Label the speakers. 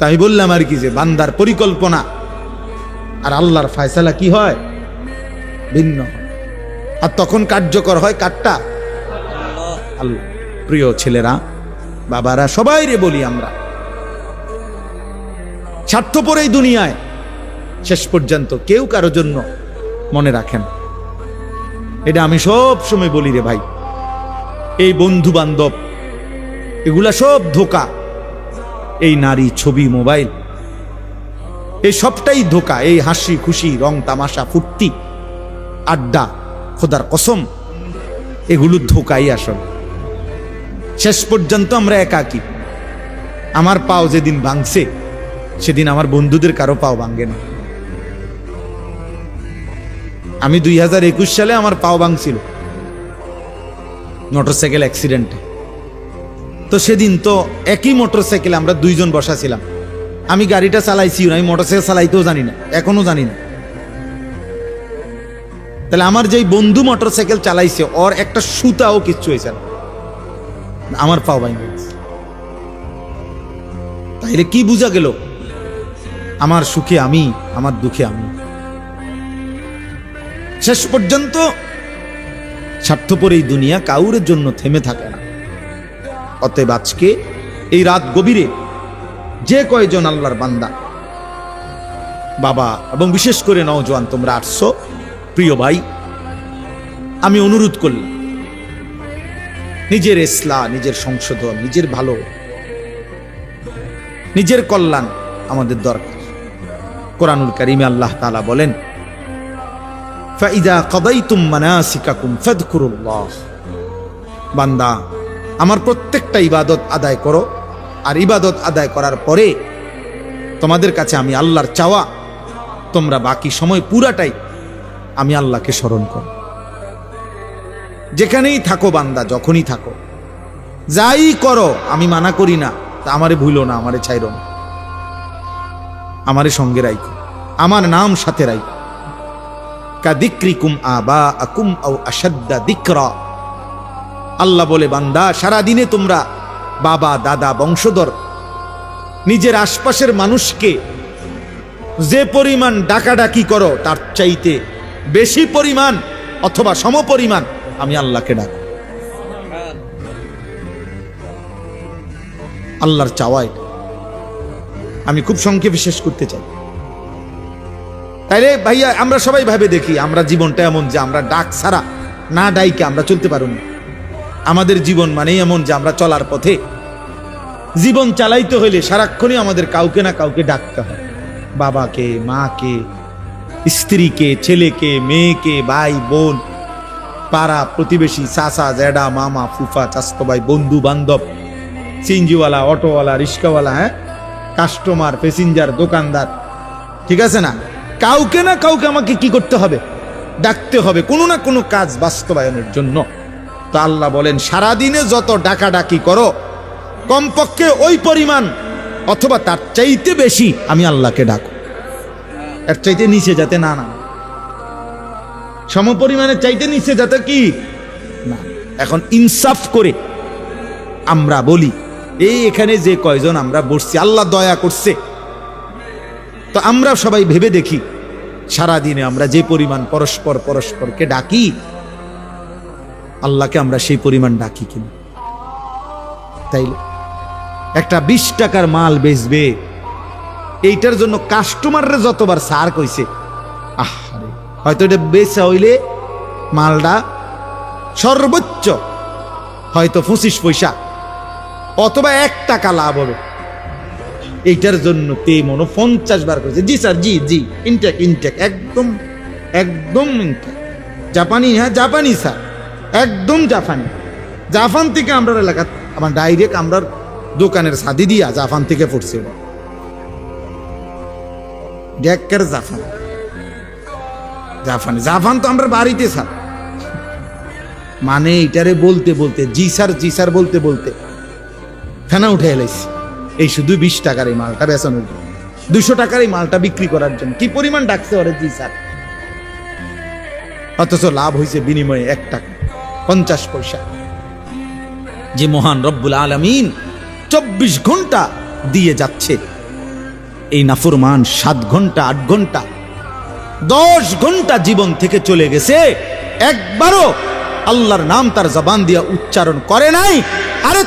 Speaker 1: তাই বললাম আর কি যে বান্দার পরিকল্পনা আর আল্লাহর ফয়সালা কি হয়, ভিন্ন হয়। আর তখন কার্যকর হয় কারটা? আল্লাহ। প্রিয় ছেলেরা, বাবারা, সবাই রে বলি, আমরা স্বার্থপর এই দুনিয়ায় শেষ পর্যন্ত কেউ কারো জন্য মনে রাখেন। এটা আমি সব সময় বলি রে ভাই, এই বন্ধু বান্ধব এগুলা সব ধোঁকা। এই নারী, ছবি, মোবাইল, এই সবটাই ধোঁকা। এই হাসি খুশি, রং তামাশা, ফুর্তি, আড্ডা, খোদার কসম, এগুলো ধোঁকাই আসল। শেষ পর্যন্ত আমরা একাকী। আমার পাও যেদিন ভাঙছে সেদিন আমার বন্ধুদের কারো পাও ভাঙে না। আমি 2021 সালে আমার পাও ভাঙছিল মোটরসাইকেল অ্যাক্সিডেন্টে। তো সেদিন তো একই মোটরসাইকেলে আমরা দুইজন বসা ছিলাম। আমি গাড়িটা চালাইছি না, আমি মোটরসাইকেল চালাইতেও জানি না, এখনো জানি না। তাহলে আমার যেই বন্ধু মোটরসাইকেল চালাইছে ওর একটা সুতাও কিচ্ছু হয়েছে না, আমার পাও ভাঙে গেছে। তাইলে কি বুঝা গেল? আমার সুখে আমি, আমার দুঃখে আমি। শেষ পর্যন্ত স্বার্থপর এই দুনিয়া কাউরের জন্য থেমে থাকে না। অতএব আজকে এই রাত গভীরে যে কয়জন আল্লাহর বান্দা, বাবা এবং বিশেষ করে নওজোয়ান তোমরা আসছো, প্রিয় ভাই, আমি অনুরোধ করলাম, নিজের ইসলাহ, নিজের সংশোধন, নিজের ভালো, নিজের কল্যাণ আমাদের দরকার। কোরআনুল কারীমে আল্লাহ তাআলা বলেন, ফাইদা কাদাইতুম মানাসিকাকুম ফাযকুরুল্লাহ। বান্দা, আমার প্রত্যেকটা ইবাদত আদায় করো, আর ইবাদত আদায় করার পরে তোমাদের কাছে আমি আল্লাহর চাওয়া, তোমরা বাকি সময় পুরাটাই আমি আল্লাহকে স্মরণ করো। যেখানেই থাকো বান্দা, যখনই থাকো, যাই করো, আমি মানা করি না, তা আমারে ভুলো না, আমারে ছাইরো না, আমারে সঙ্গে রাখো, আমার নাম সাথে রাখো। কাদিক্রিকুম আবাআকুম আও আশাদ্দা যিকরা। আল্লাহ বলে, বান্দা, সারা দিনে তোমরা বাবা, দাদা, বংশধর, নিজের আশপাশের মানুষকে যে পরিমাণ ডাকাডাকি করো তার চাইতে বেশি পরিমাণ অথবা সমপরিমাণ আমি আল্লাহকে ডাকো। আল্লাহর চাওয়াই আমি খুব সংক্ষেপে শেষ করতে চাই। তাইলে ভাইয়া, আমরা সবাই ভাবে দেখি, আমরা জীবনটা এমন যে আমরা ডাক ছাড়া, না ডাইকে আমরা চলতে পারব না। আমাদের জীবন মানেই এমন যে আমরা চলার পথে জীবন চালাইতে হইলে সারাক্ষণই আমাদের কাউকে না কাউকে ডাকতে হয়। বাবাকে, মাকে, স্ত্রীকে, ছেলেকে, মেয়েকে, ভাই বোন, পাড়া প্রতিবেশী, চাচা, জ্যাডা, মামা, ফুফা, চাচতো ভাই, বন্ধু বান্ধব, সিএনজিওয়ালা, অটোওয়ালা, রিক্সাওয়ালা, হ্যাঁ, কাস্টমার, প্যাসেঞ্জার, দোকানদার, ঠিক আছে না? কাউকে না কাউকে আমাকে কি করতে হবে? ডাকতে হবে, কোনো না কোনো কাজ বাস্তবায়নের জন্য। তো আল্লাহ বলেন, সারাদিনে যত ডাকাডাকি করো, কমপক্ষে ওই পরিমাণ অথবা তার চাইতে বেশি আমি আল্লাহকে ডাকো। এর চাইতে নিচে যাতে না, সমপরিমাণের চাইতে নিচে যাতে কি না। এখন ইনসাফ করে আমরা বলি, এই এখানে যে কয়জন আমরা বসছি, আল্লাহ দয়া করছে, তো আমরা সবাই ভেবে দেখি, সারাদিনে আমরা যে পরিমাণ পরস্পরকে ডাকি, আল্লাহকে আমরা সেই পরিমাণ ডাকি কিনা? তাইলে একটা 20 টাকার মাল বেচবে, এইটার জন্য কাস্টমাররা যতবার সার কইছে, আরে হয়তো এটা বেচা হইলে মালটা সর্বোচ্চ হয়তো 25 পয়সা অথবা 1 টাকা লাভ হবে, এইটার জন্য তে মনো 50 বার কইছে, জি স্যার, জি জি, ইনটেক, একদম ইনটেক, জাপানি, হ্যাঁ জাপানি স্যার, একদম জাপান থেকে আমরা এলাকা, আমার ডাইরেক্ট আমরা দোকানের সাদি দিয়া জাপান থেকে পড়ছে, ডেকের জাপান তো আমরা বাড়িতে স্যার, মানে এটারে বলতে বলতে জি স্যার বলতে বলতে ফেনা উঠে এলাইছি। এই শুধু 20 টাকার এই মালটা বেচানোর জন্য, 200 টাকার এই মালটা বিক্রি করার জন্য কি পরিমাণ ডাকছে ওরে জি স্যার, অথচ লাভ হয়েছে বিনিময়ে 1 টাকা 50 পয়সা। যে মহান রব্বুল আলামিন 24 ঘন্টা দিয়ে যাচ্ছে, এই নাফরমান 7 ঘন্টা 8 ঘন্টা 10 ঘন্টা জীবন থেকে চলে গেছে, একবারও আল্লাহর নাম তার জবান দিয়া উচ্চারণ করে নাই। আরে